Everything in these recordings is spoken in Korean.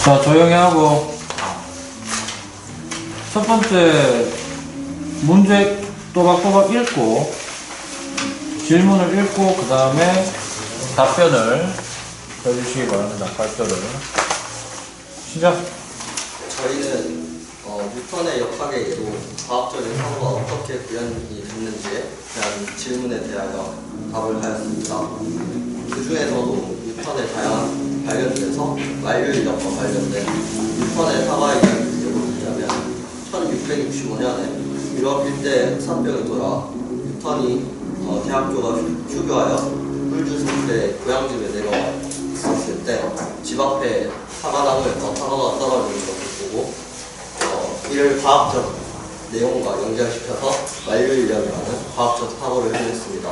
자, 조용히 하고 첫 번째 문제 또박또박 읽고 질문을 읽고 그 다음에 답변을 해주시기 바랍니다. 발표를 시작. 저희는 뉴턴의 역학의 예로 과학적인 사고가 어떻게 구현이 됐는지에 대한 질문에 대하여 답을 하였습니다. 그 중에서도 뉴턴의 다양한 발견 중에서 만유인력과 관련된 뉴턴의 사과의 이야기를 드리자면 1665년에 유럽 일대 흑사병이 돌아 뉴턴이 대학교가 휴교하여 꿀주승때 고향집에 내려왔었을 때 집 앞에 사과나무에서 사과가 떨어지는 것을 보고 이를 과학적 내용과 연결시켜서 만유인력이라는 과학적 사고를 해냈습니다.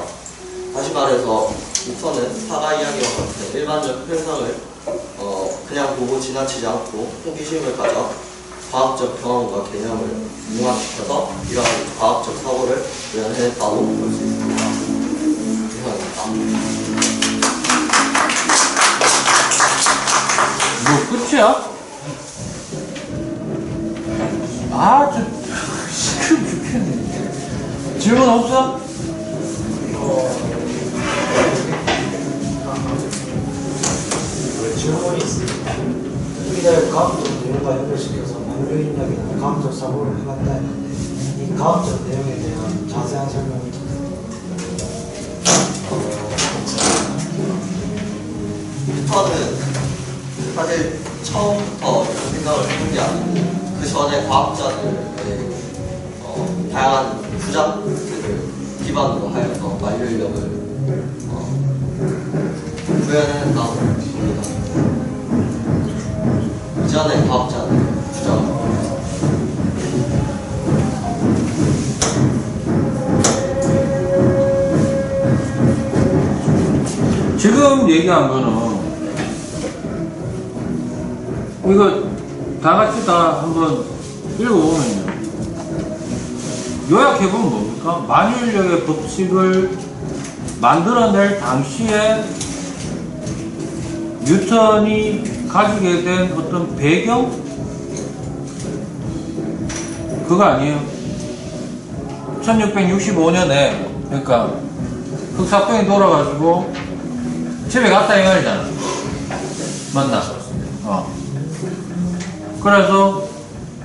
다시 말해서 뉴턴은 사과 이야기와 같은 일반적 현상을 그냥 보고 지나치지 않고 호기심을 가져 과학적 경험과 개념을 융합시켜서 이러한 과학적 사고를 구현해냈다고 볼 수 있습니다. 이상입니다. 뭐 끝이야? 아주 시끄러 죽겠네. 질문 없어? 질문이 있습니다. 이를 과학적 내용과 연결시켜서 만유인력이나 과학적 사고를 해봤다 했는데 이 과학적 내용에 대한 자세한 설명을 뉴턴은 사실 처음부터 이런 생각을 해본 게 아니고 그 전에 과학자들의 다양한 주장들을 기반으로 하여서 만유인력을 구현해낸다고 봅니다. 이전의 과학자들의 주장을 지금 얘기한 거는 이거 다 같이 다 한번 읽어보면요. 요약해보면 뭡니까? 만유인력의 법칙을 만들어낼 당시에 뉴턴이 가지게 된 어떤 배경? 그거 아니에요. 1665년에 그러니까 흑사병이 돌아가지고 집에 갔다 이 말이잖아. 맞나? 그래서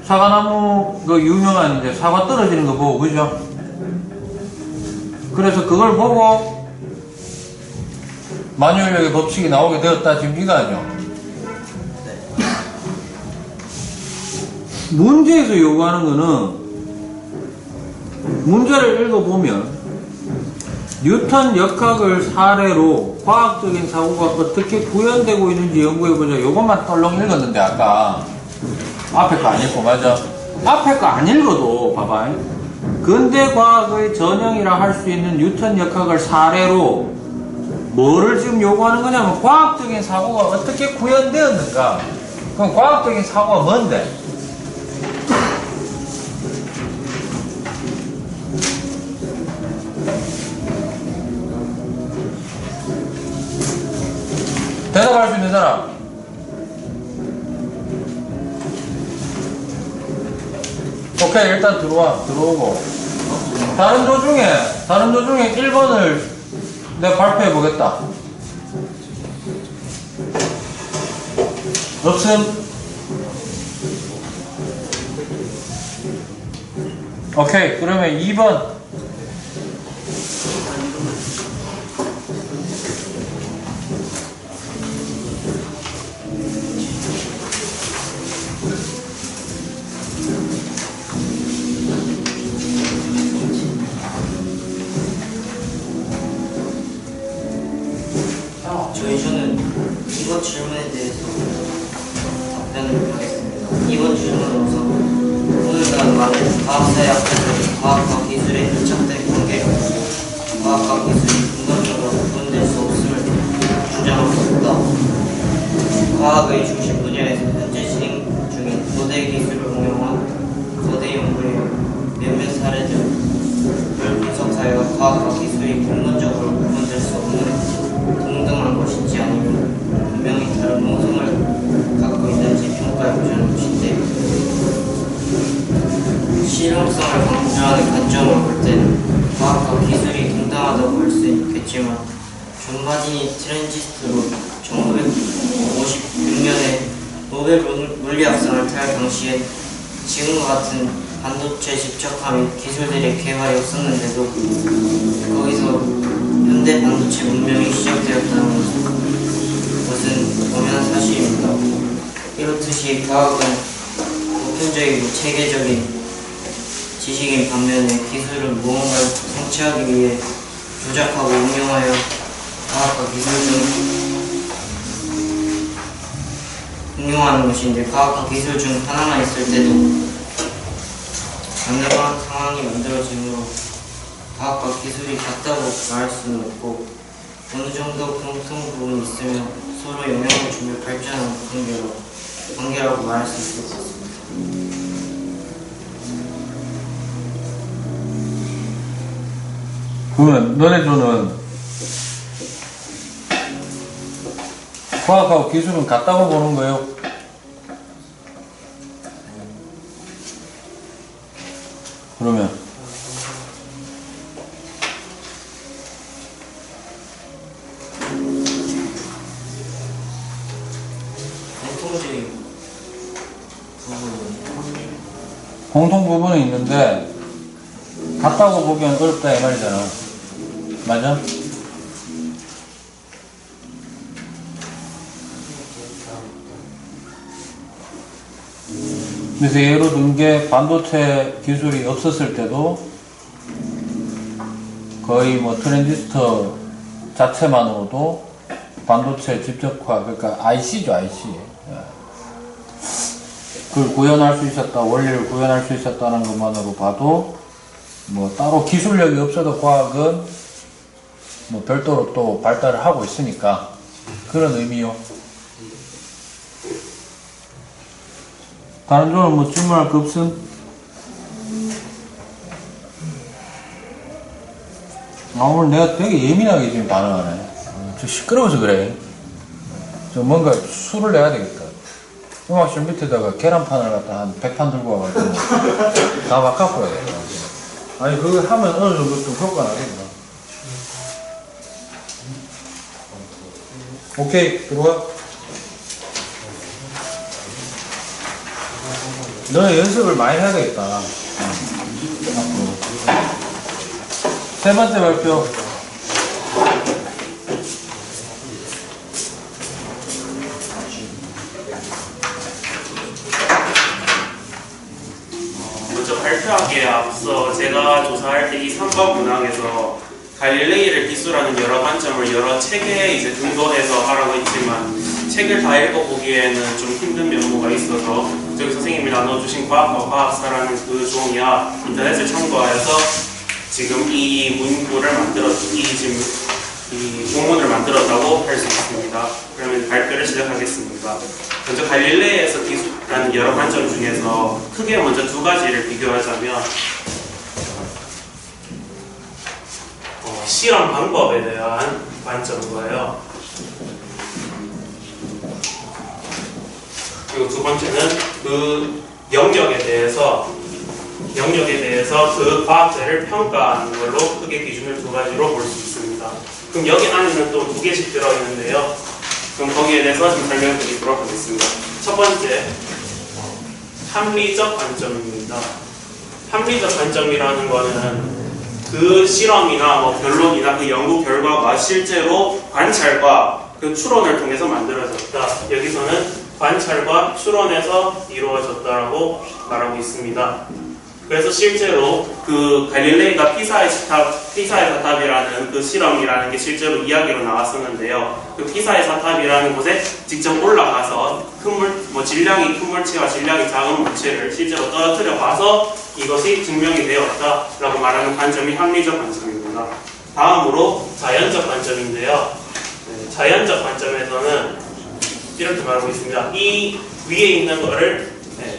사과나무 그 유명한 이제 사과 떨어지는 거 보고 그죠? 그래서 그걸 보고 만유인력의 법칙이 나오게 되었다 지금 이거 아니죠? 문제에서 요구하는 거는 문제를 읽어보면 뉴턴 역학을 사례로 과학적인 사고가 어떻게 구현되고 있는지 연구해보자. 요것만 떨렁 읽었는데 아까 앞에 거 안 읽고 맞아? 앞에 거 안 읽어도 봐봐. 근대 과학의 전형이라 할 수 있는 뉴턴 역학을 사례로 뭐를 지금 요구하는 거냐면 과학적인 사고가 어떻게 구현되었는가. 그럼 과학적인 사고가 뭔데? 대답할 수 있는 사람? 오케이, 일단 들어오고. 다른 도중에 1번을 내가 발표해 보겠다. 없음? 오케이, 그러면 2번. 저는 이번 질문에 대해서 답변을 하겠습니다. 이번 질문으로서 오늘날 많은 과학자의 앞에서 과학과 기술의 밀착된 관계가 과학과 기술이 근본적으로 구분될 수 없음을 주장하고 있다. 과학의 중심 분야에서 현재 진행 중인 거대 기술을 응용한 거대 연구의 몇몇 사례들 분석 사회가 과학과 기술이 근본적으로 구분될 수 없는 동등한 것인지 아니면 분명히 다른 모성을 갖고 있는지 존 바디니 트랜지스터로 1956년에 노벨 물리학상을 탈 당시에 지금과 같은 반도체 집적화 및 기술들의 개발이 없었는데도 거기서 현대 반도체 문명이 시작되었다는 것은 당연한 사실입니다. 이렇듯이 과학은 보편적이고 체계적인 지식인 반면에 기술은 무언가를 성취하기 위해 조작하고 응용하여 과학과 기술 중 응용하는 것인데, 과학과 기술 중 하나만 있을 때도 안전한 상황이 만들어지므로 과학과 기술이 같다고 말할 수는 없고, 어느 정도 공통 부분이 있으면 서로 영향을 주며 발전하는 관계라고 말할 수 있을 것 같습니다. 그러면 너네들은 과학하고 기술은 같다고 보는 거예요? 그러면 공통적인 부분은 공통 부분은 있는데 같다고 보기엔 어렵다 이 말이잖아. 맞아? 그래서 예로 든 게 반도체 기술이 없었을 때도 거의 뭐 트랜지스터 자체만으로도 반도체 집적화, 그러니까 IC죠, IC. 그걸 구현할 수 있었다, 원리를 구현할 수 있었다는 것만으로 봐도 뭐 따로 기술력이 없어도 과학은 뭐 별도로 또 발달을 하고 있으니까 그런 의미요. 다른 쪽은 뭐 질문할 거 없음? 오늘 내가 되게 예민하게 지금 반응하네. 저 시끄러워서 그래. 저 뭔가 술을 내야 되겠다. 음악실 밑에다가 계란판을 갖다 한 100판 들고 와가지고 다 막 갖고 와야 돼. 아니 그거 하면 어느 정도 좀 효과 나겠다. 오케이, 들어와. 너는 연습을 많이 해야 되겠다. 앞으로. 세 번째 발표. 먼저 발표하기에 앞서 제가 조사할 때 이 3번 문항에서 갈릴레이를 기술하는 여러 관점을 여러 책에 이제 등록해서 하라고 했지만 책을 다 읽어보기에는 좀 힘든 면모가 있어서 저기 선생님이 나눠주신 과학과 과학사라는 그 종이와 인터넷을 참고하여서 지금 이 문구를 이 공문을 만들었다고 할 수 있습니다. 그러면 발표를 시작하겠습니다. 먼저 갈릴레이에서 기술하는 여러 관점 중에서 크게 먼저 두 가지를 비교하자면 실험 방법에 대한 관점이고요. 그리고 두 번째는 그 영역에 대해서 그 과학자를 평가하는 걸로 크게 기준을 두 가지로 볼 수 있습니다. 그럼 여기 안에는 또 두 개씩 들어있는데요. 그럼 거기에 대해서 좀 설명해 드리도록 하겠습니다. 첫 번째, 합리적 관점입니다. 합리적 관점이라는 거는 그 실험이나 뭐 변론이나 그 연구 결과가 실제로 관찰과 그 추론을 통해서 만들어졌다. 여기서는 관찰과 추론에서 이루어졌다라고 말하고 있습니다. 그래서 실제로 그 갈릴레이가 피사의 사탑이라는 그 실험이라는 게 실제로 이야기로 나왔었는데요. 그 피사의 사탑이라는 곳에 직접 올라가서 질량이 큰 물체와 질량이 작은 물체를 실제로 떨어뜨려 봐서 이것이 증명이 되었다라고 말하는 관점이 합리적 관점입니다. 다음으로 자연적 관점인데요. 자연적 관점에서는 이렇게 말하고 있습니다. 이 위에 있는 거를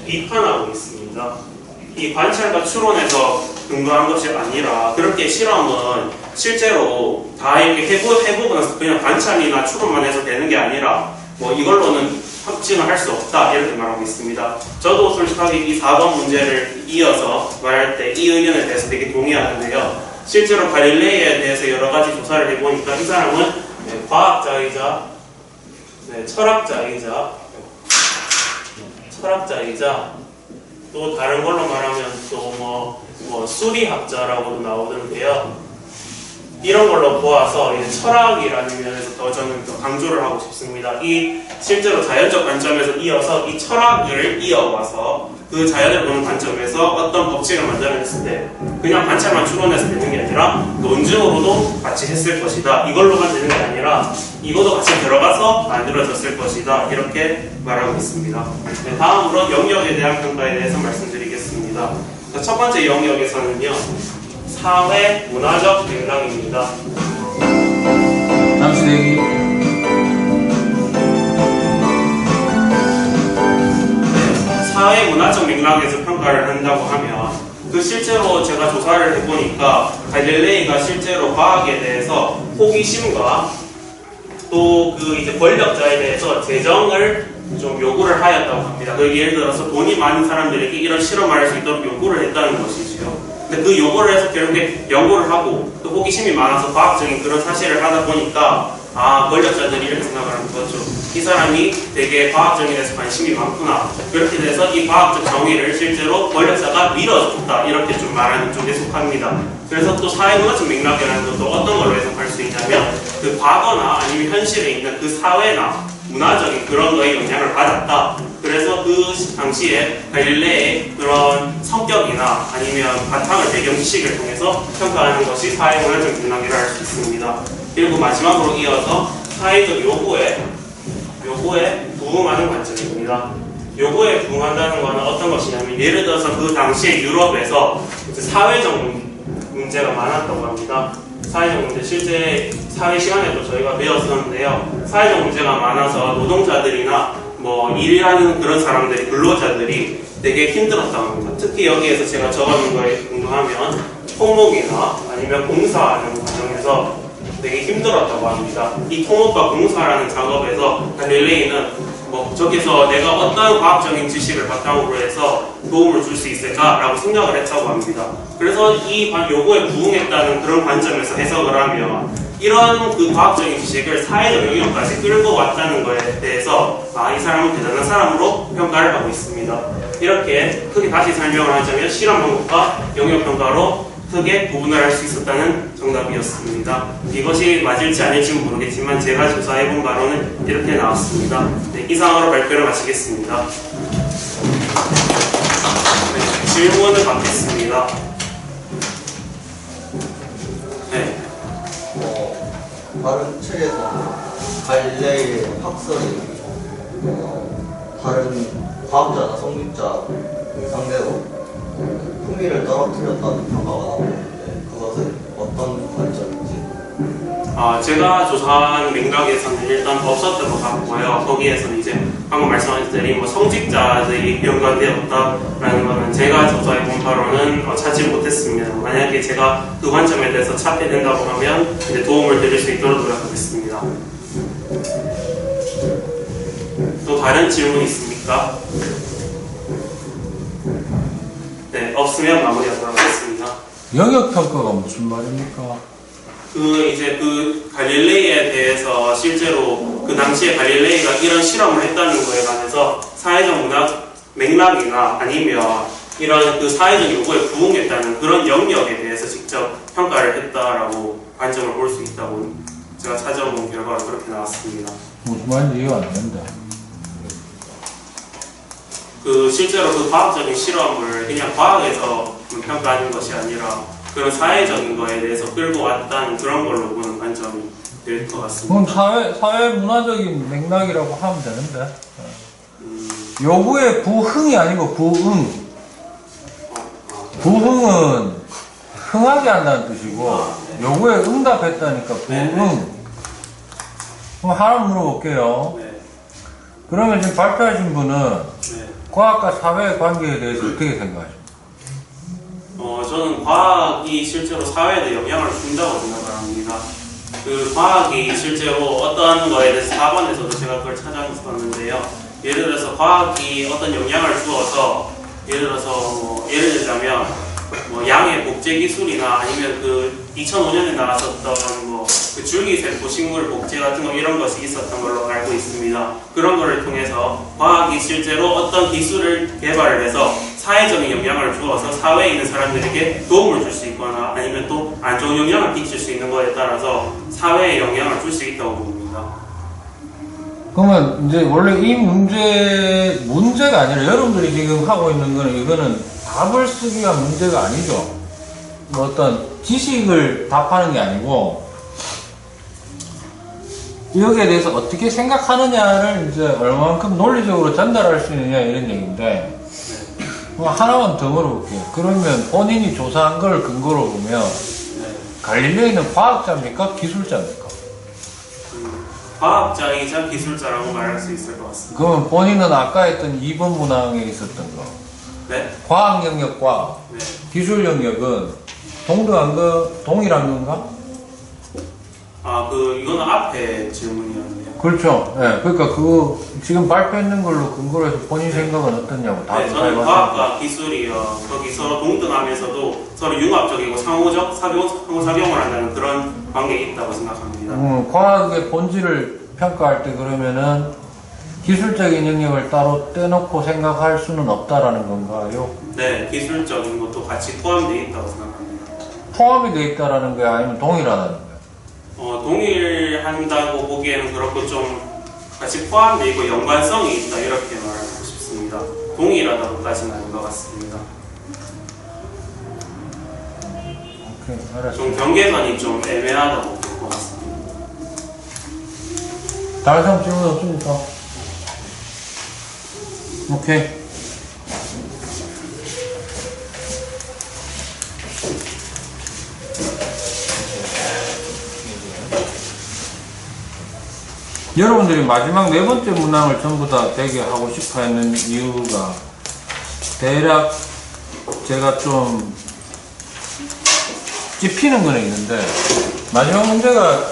비판하고 있습니다. 이 관찰과 추론에서 근거한 것이 아니라 그렇게 실험은 실제로 다 이렇게 해보고 나서 그냥 관찰이나 추론만 해서 되는 게 아니라 뭐 이걸로는 확증을 할 수 없다 이렇게 말하고 있습니다. 저도 솔직하게 이 4번 문제를 이어서 말할 때 이 의견에 대해서 되게 동의하는데요. 실제로 갈릴레이에 대해서 여러 가지 조사를 해보니까 이 사람은 과학자이자 철학자이자 또 다른 걸로 말하면 또 뭐 수리학자라고도 나오는데요. 이런 걸로 보아서 이제 철학이라는 면에서 더 저는 더 강조를 하고 싶습니다. 이 실제로 자연적 관점에서 이어서 이 철학을 이어와서 그 자연을 보는 관점에서 어떤 법칙을 만들어냈을 때 그냥 관찰만 추론해서 되는 게 아니라 논증으로도 같이 했을 것이다. 이걸로만 되는 게 아니라 이것도 같이 들어가서 만들어졌을 것이다. 이렇게 말하고 있습니다. 네, 다음으로 영역에 대한 평가에 대해서 말씀드리겠습니다. 자, 첫 번째 영역에서는요. 사회 문화적 맥락입니다. 잠시 대기. 사회 문화적 맥락에서 평가를 한다고 하면 그 실제로 제가 조사를 해보니까 갈릴레이가 실제로 과학에 대해서 호기심과 또 그 이제 권력자에 대해서 재정을 좀 요구를 하였다고 합니다. 그 예를 들어서 돈이 많은 사람들에게 이런 실험을 할 수 있도록 요구를 했다는 것이지요. 근데 그 요구를 해서 결국에 연구를 하고 또 호기심이 많아서 과학적인 그런 사실을 하다 보니까 권력자들이 이렇게 생각하는 거죠. 이 사람이 되게 과학적인 데서 관심이 많구나. 그렇게 돼서 이 과학적 정의를 실제로 권력자가 밀어줬다. 이렇게 좀 말하는 쪽에 속합니다. 그래서 또 사회문화적 맥락이라는 것도 어떤 걸로 해석할 수 있냐면 그 과거나 아니면 현실에 있는 그 사회나 문화적인 그런 거에 영향을 받았다. 그래서 그 당시에 갈릴레의 그런 성격이나 아니면 바탕을 배경 지식을 통해서 평가하는 것이 사회문화적 맥락이라 할 수 있습니다. 그리고 마지막으로 이어서 사회적 요구에 부응하는 관점입니다. 요구에 부응한다는 것은 어떤 것이냐면 예를 들어서 그 당시에 유럽에서 사회적 문제가 많았다고 합니다. 사회적 문제, 실제 사회 시간에도 저희가 배웠었는데요. 사회적 문제가 많아서 노동자들이나 뭐 일하는 그런 사람들이, 근로자들이 되게 힘들었다고 합니다. 특히 여기에서 제가 적어놓은 거에 궁금하면 토목이나 아니면 공사하는 과정에서 되게 힘들었다고 합니다. 이 토목과 공사라는 작업에서 갈릴레이는 뭐 저기서 내가 어떤 과학적인 지식을 바탕으로 해서 도움을 줄 수 있을까라고 생각을 했다고 합니다. 그래서 이 요구에 부응했다는 그런 관점에서 해석을 하면 이런 그 과학적인 지식을 사회적 영역까지 끌고 왔다는 것에 대해서 이 사람은 대단한 사람으로 평가를 하고 있습니다. 이렇게 크게 다시 설명을 하자면 실험 방법과 영역 평가로 크게 구분을 할 수 있었다는 정답이었습니다. 이것이 맞을지 아닐지는 모르겠지만 제가 조사해본 바로는 이렇게 나왔습니다. 네, 이상으로 발표를 마치겠습니다. 네, 질문을 받겠습니다. 네. 다른 책에서 갈릴레이의 학설이 다른 과학자나 성직자 상대로 품위를 떨어뜨렸다는 평가가 나오는데 그것은 어떤 관점인지? 제가 조사한 맥락에서는 일단 없었던 것 같고요. 거기에서는 이제 방금 말씀하셨듯이 뭐 성직자들이 연관되었다라는 거는 제가 조사해본 바로는 찾지 못했습니다. 만약에 제가 그 관점에 대해서 찾게 된다고 하면 이제 도움을 드릴 수 있도록 노력하겠습니다. 또 다른 질문 있습니까? 네, 없으면 마무리하도록 하겠습니다. 영역평가가 무슨 말입니까? 이제 그 갈릴레이에 대해서 실제로 그 당시에 갈릴레이가 이런 실험을 했다는 거에 관해서 사회적 문학 맥락이나 아니면 이런 그 사회적 요구에 부응했다는 그런 영역에 대해서 직접 평가를 했다라고 관점을 볼 수 있다고 제가 찾아본 결과가 그렇게 나왔습니다. 무슨 말인지 이해가 안 된다. 실제로 그 과학적인 실험을 그냥 과학에서 평가하는 것이 아니라 그런 사회적인 거에 대해서 끌고 왔다는 그런 걸로 보는 관점이 될 것 같습니다. 그럼 사회 문화적인 맥락이라고 하면 되는데. 요구의 부흥이 아니고 부응. 부흥은 흥하게 한다는 뜻이고 요구에 응답했다니까 부응. 그럼 하나 물어볼게요. 네. 그러면 지금 발표하신 분은 네. 과학과 사회의 관계에 대해서 어떻게 생각하십니까? 저는 과학이 실제로 사회에 영향을 준다고 생각을 합니다. 그 과학이 실제로 어떤 거에 대해서 4번에서도 제가 그걸 찾아봤었는데요. 예를 들어서 과학이 어떤 영향을 주어서 예를 들자면 뭐 양의 복제 기술이나 아니면 그 2005년에 나왔었던 뭐 그 줄기세포 식물 복제 같은 거 이런 것이 있었던 걸로 알고 있습니다. 그런 거를 통해서 과학이 실제로 어떤 기술을 개발을 해서 사회적인 영향을 주어서 사회에 있는 사람들에게 도움을 줄 수 있거나 아니면 또 안 좋은 영향을 끼칠 수 있는 것에 따라서 사회에 영향을 줄 수 있다고 봅니다. 그러면 이제 원래 이 문제가 아니라 여러분들이 지금 하고 있는 거는 이거는 답을 쓰기 위한 문제가 아니죠. 뭐 어떤 지식을 답하는 게 아니고 여기에 대해서 어떻게 생각하느냐를 이제 얼마만큼 논리적으로 전달할 수 있느냐 이런 얘기인데 뭐 하나만 더 물어볼게요. 그러면 본인이 조사한 걸 근거로 보면 갈릴레이는 과학자입니까? 기술자입니까? 과학자이자 기술자라고 말할 수 있을 것 같습니다. 그러면 본인은 아까 했던 2번 문항에 있었던 거 네? 과학 영역과 네. 기술 영역은 동일한 건가? 이거는 앞에 질문이었네요. 그렇죠. 예, 그러니까 그거 지금 발표했는 걸로 근거로 해서 본인 생각은 어떻냐고 다 네, 저는 과학과 기술이요. 거기 서로 동등하면서도 서로 융합적이고 상호작용을 한다는 그런 관계가 있다고 생각합니다. 과학의 본질을 평가할 때 그러면은 기술적인 영역을 따로 떼놓고 생각할 수는 없다라는 건가요? 네, 기술적인 것도 같이 포함되어 있다고 생각합니다. 포함이 돼 있다라는 거야? 아니면 동일하다는 거야? 동일한다고 보기에는 그렇고 좀 같이 포함되어 있고 연관성이 있다 이렇게 말하고 싶습니다. 동일하다고까지는 아닌 것 같습니다. 오케이, 알았어. 좀 경계선이 좀 애매하다고 볼 것 같습니다. 다른 사람 질문 없습니까? 오케이. 여러분들이 마지막 네 번째 문항을 전부 다 되게 하고 싶어 했는 이유가 대략 제가 좀 찝히는 건 있는데 마지막 문제가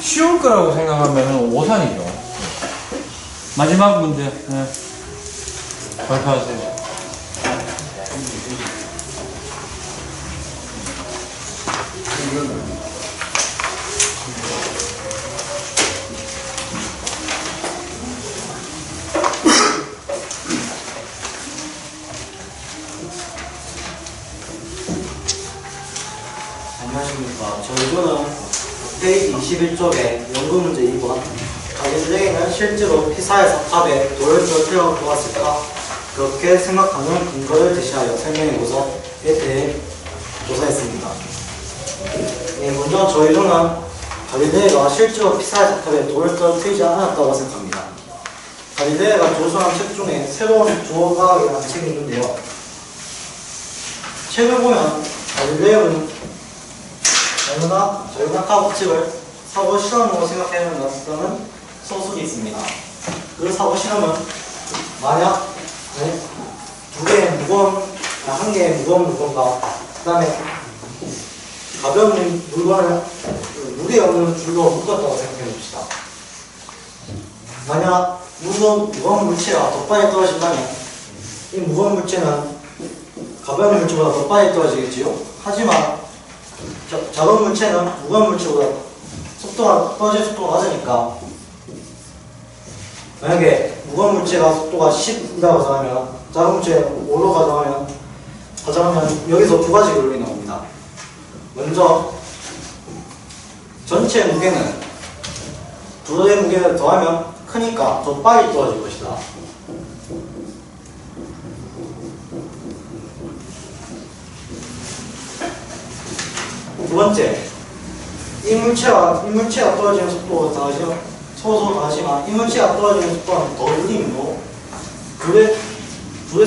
쉬울 거라고 생각하면 오산이죠. 마지막 문제 네. 발표하세요. 안녕하십니까. 저희는 페이지 21쪽에 연구문제 2번 갈릴레이는 실제로 피사의 사탑에 돌을 떨어뜨려 보았을까? 그렇게 생각하는 근거를 제시하여 설명해보자에 대해 조사했습니다. 먼저 저희는 갈릴레이가 실제로 피사의 사탑에 돌을 떨어뜨리지 않았다고 생각합니다. 갈릴레이가 조사한 책 중에 새로운 주어과학이라는 책이 있는데요. 책을 보면 갈릴레이는 저희가 가법칙을 사고 실험으로 생각해낸다는 소설이 있습니다. 그 사고 실험은 만약 한 개의 무거운 물건과 그 다음에 가벼운 물건을 무게 없는 줄로 묶었다고 생각해 봅시다. 만약 무거운 물체가 더 빨리 떨어진다면 이 무거운 물체는 가벼운 물체보다 더 빨리 떨어지겠지요. 하지만 작은 물체는 무거운 물체보다 떨어질 속도가 낮으니까 만약에 무거운 물체가 속도가 10이라고 하면 작은 물체 5로 가져가면 여기서 두 가지 결론이 나옵니다. 먼저 전체 무게는 둘의 무게를 더하면 크니까 더 빨리 떨어질 것이다. 두 번째, 이 물체가 떨어지는 속도가 다르지만 이 물체가 떨어지는 속도는 더 느리므로 둘의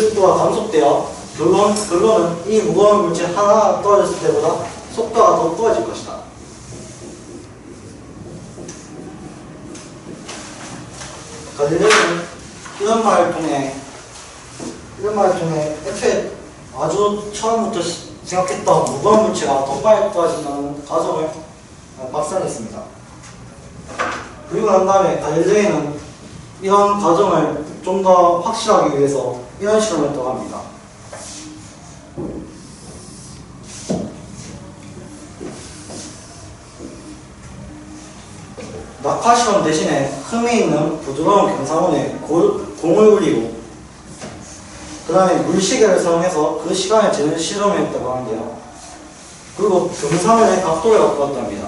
속도가 감속되어 결론은 이 무거운 물체 하나가 떨어졌을 때보다 속도가 더 떨어질 것이다. 갈릴레이는 이런 말을 통해 애초에 아주 처음부터 생각했던 무거운 물체가 더 빨리 떨어진다는 가정을 박살냈습니다. 그리고 난 다음에 갈릴레이는 이런 가정을 좀 더 확실하기 위해서 이런 실험을 또 합니다. 낙하 실험 대신에 흠이 있는 부드러운 경사원에 공을 울리고 그 다음에 물시계를 사용해서 그 시간을 재는 실험을 했다고 하는데요. 그리고 경사원의 각도를 바꾸었답니다.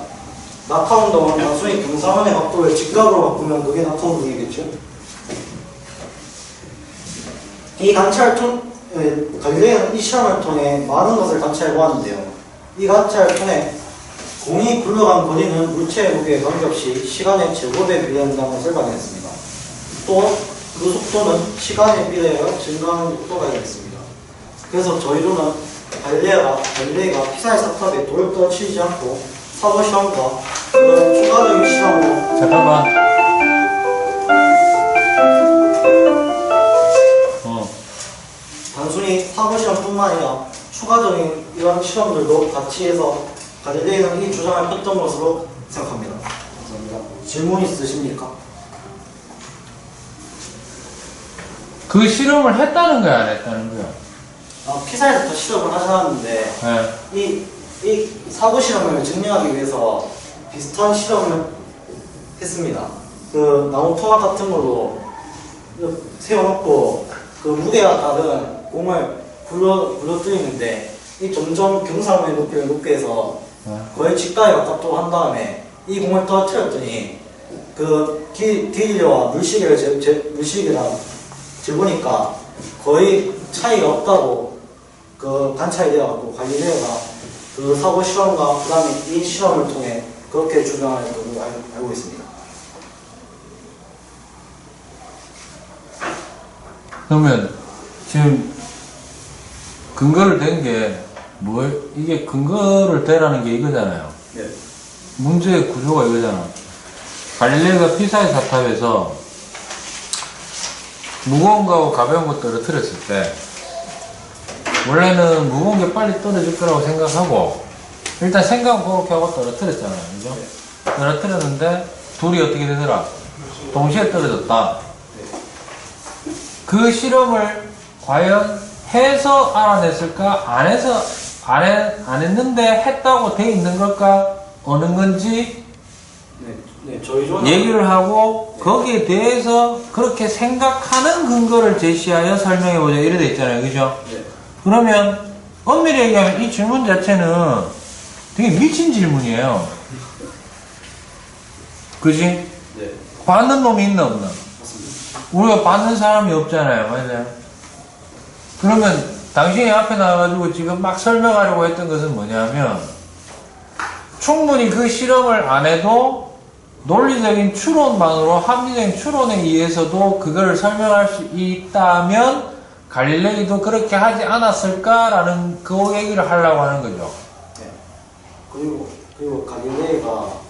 낙하 운동은 단순히 경사원의 각도를 직각으로 바꾸면 그게 낙하 운동이겠죠. 이 갈릴레이는 이 실험을 통해 많은 것을 관찰해 보았는데요. 이 관찰을 통해 공이 굴러간 거리는 물체의 무게에 관계없이 시간의 제곱에 비례한다는 것을 발견했습니다. 또 그 속도는 시간에 비례하여 증가하는 것도 발견했습니다. 그래서 저희로는 갈릴레이가 피사의 사탑에 돌을 떨어뜨리지 않고 사고 실험과 그런 추가적인 실험으로 잠깐만. 단순히 사고 실험뿐만 아니라 추가적인 이런 실험들도 같이 해서 갈릴레이는 이 주장을 폈던 것으로 생각합니다. 감사합니다. 질문 있으십니까? 그 실험을 했다는 거야, 안 했다는 거야? 피사에서 다 실험을 하셨는데 네. 이 사고 실험을 증명하기 위해서 비슷한 실험을 했습니다. 그 나무 토막 같은 걸로 세워놓고 그 무게가 다른 공을 굴러뜨리는데 이 점점 경사원의 높이를 높게 해서 거의 직각에 가깝도록 한 다음에 이 공을 떨어뜨렸더니 그 디딜레와 물시계랑 재보니까 거의 차이가 없다고 그 관찰이 되어갖고 갈릴레오가 그 사고 실험과 그 다음에 이 실험을 통해 그렇게 주장할 걸로 알고 있습니다. 그러면 지금 근거를 댄 게 이게 근거를 대라는 게 이거잖아요. 네. 문제의 구조가 이거잖아. 갈릴레오가 피사의 사탑에서 무거운 거하고 가벼운 거 떨어뜨렸을 때 원래는 무거운 게 빨리 떨어질 거라고 생각하고 일단 생각은 그렇게 하고 떨어뜨렸잖아요. 그죠? 떨어뜨렸는데 둘이 어떻게 되더라? 동시에 떨어졌다. 그 실험을 과연 해서 알아냈을까? 안 했는데 했다고 돼 있는 걸까? 어느 건지 네, 저희 조는 얘기를 하고 거기에 대해서 그렇게 생각하는 근거를 제시하여 설명해보자 이래 돼 있잖아요. 그죠? 네. 그러면 엄밀히 얘기하면 이 질문 자체는 되게 미친 질문이에요. 그지? 네. 받는 놈이 있나 없나? 맞습니다. 우리가 받는 사람이 없잖아요. 맞아요? 그러면 당신이 앞에 나와가지고 지금 막 설명하려고 했던 것은 뭐냐면 충분히 그 실험을 안 해도 논리적인 추론만으로 합리적인 추론에 의해서도 그걸 설명할 수 있다면 갈릴레이도 그렇게 하지 않았을까라는 그 얘기를 하려고 하는 거죠. 네. 그리고 갈릴레이가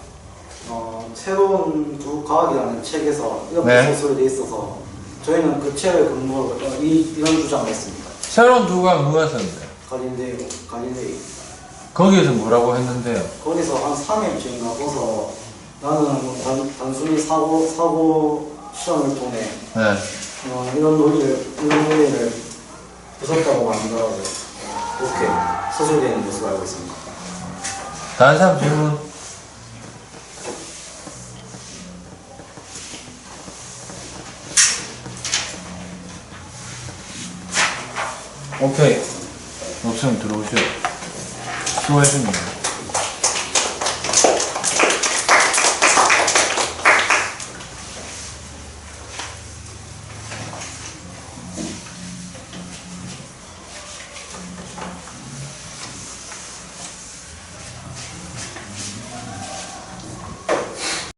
새로운 두 과학이라는 책에서 이렇게 네. 소설이 돼 있어서 저희는 그 책을 근거로 이런 주장을 했습니다. 새로운 두 과학 누가 썼는데? 갈릴레이. 거기에서 뭐라고 했는데요? 거기서 한 3일쯤인가 보서 나는 뭐 단순히 사고 실험을 통해 네. 이런 논리를 부쉈다고 만들어서 이렇게 서술되어 있는 것으로 알고 있습니다. 다른 사람 질문? 오케이. 없으면 들어오시오. 수고하셨습니다.